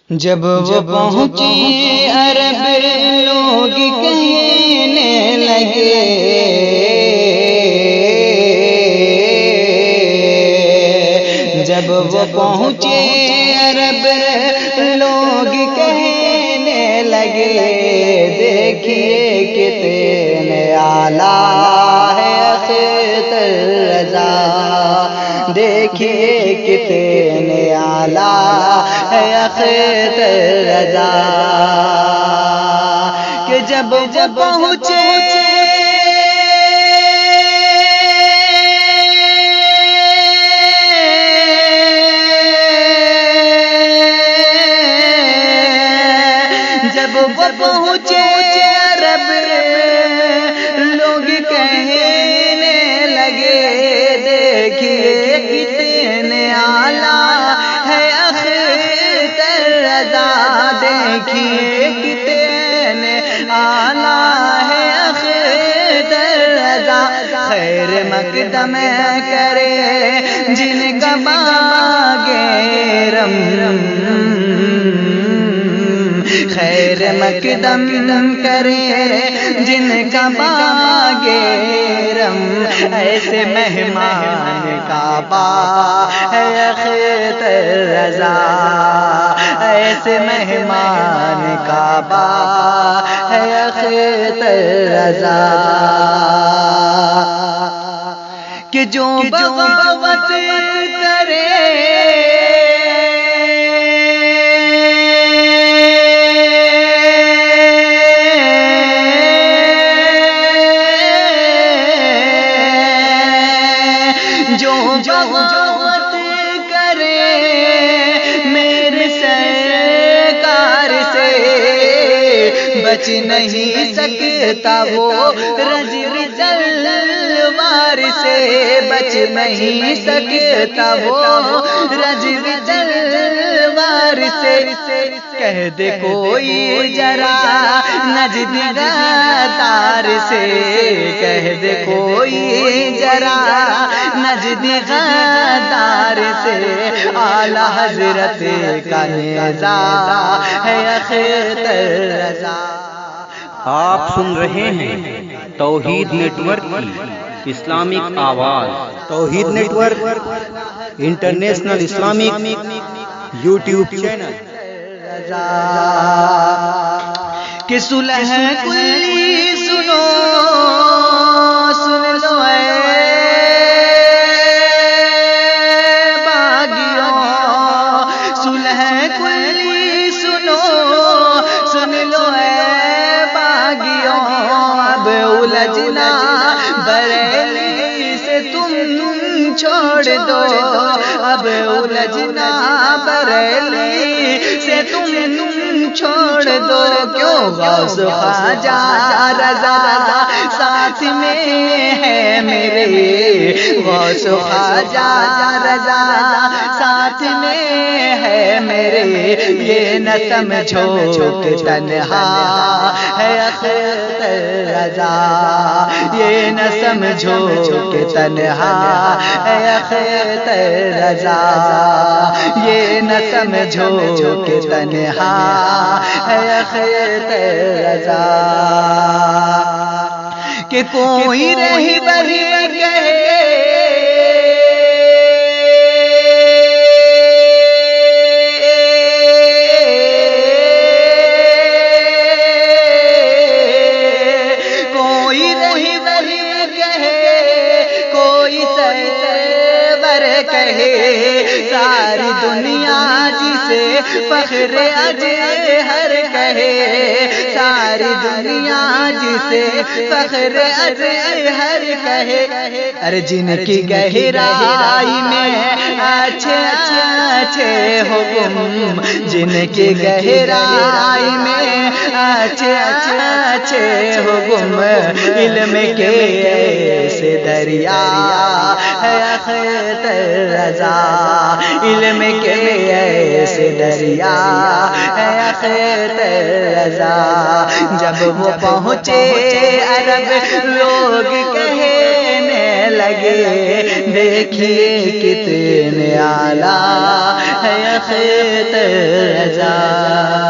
جب وہ پہنچے عرب لوگ کہنے لگے، جب وہ پہنچے عرب لوگ کہنے لگے، دیکھیے کتنے اعلیٰ ہے اختر رضا، دیکھیے کتنے اعلیٰ ہے اختر رضا، کہ جب وہ پہنچے جب وہ پہنچے عرب لوگ کہنے لگے، دیکھیے کتنے اعلیٰ ہے اختر رضا، دیکھیے کتنے اعلیٰ ہے اختر رضا، خیر مقدم کرے جن کا باغ رم، خیر مقدم کرے جن کا باغ رم، ایسے مہمان کعبہ ہے اختر رضا، ایسے مہمان کعبہ ہے اختر رضا، کہ جو بغاوت کرے بغاوت کرے میرے سرکار سے، بچ نہیں سکتا وہ رجب تلوار سے، بچ نہیں سکتا وہ رجب تلوار سے، کہہ دے کوئی ذرا نجد غدار سے، کہہ دے کوئی ذرا نجد غدار سے، اعلیٰ حضرت کا نیزہ ہے اختر رضا۔ آپ سن رہے ہیں توحید نیٹ ورک کی اسلامک آواز، Tauheed network international Islamic YouTube channel, کہ صلح کلی سنو، سن لو اے باغیوں، صلح کلی سنو، سن لو اے باغیوں، اب الجھنا بریلی سے تم چھوڑ دو، اب الجھنا بریلی سے تم چھوڑ دو، کیوں غوث خواجہ رضا ساتھ میں ہے میرے، غوث خواجہ رضا ساتھ میں ہے میرے، یہ نہ سمجھو کہ تنہا ہے اختر رضا، یہ نہ سمجھو کہ تنہا ہے اختر رضا، یہ نہ سمجھو کہ تنہا ہے اختر رضا، کہ کوئی رہبر کہے ساری دنیا جسے فخر اجہر کہے، ساری دنیا جسے فخر اجہر کہے، ارے جن کی گہرائی میں اچھے اچھے حکم، جن کی گہرائی میں اچھے اچھے حکم، علم کے ایسے دریا ہے اختر رضا، علم کے ایسے دریا ہے اختر رضا، جب وہ پہنچے عرب لوگ کہنے لگے دیکھیے کتنے اعلیٰ ہے خیت رضا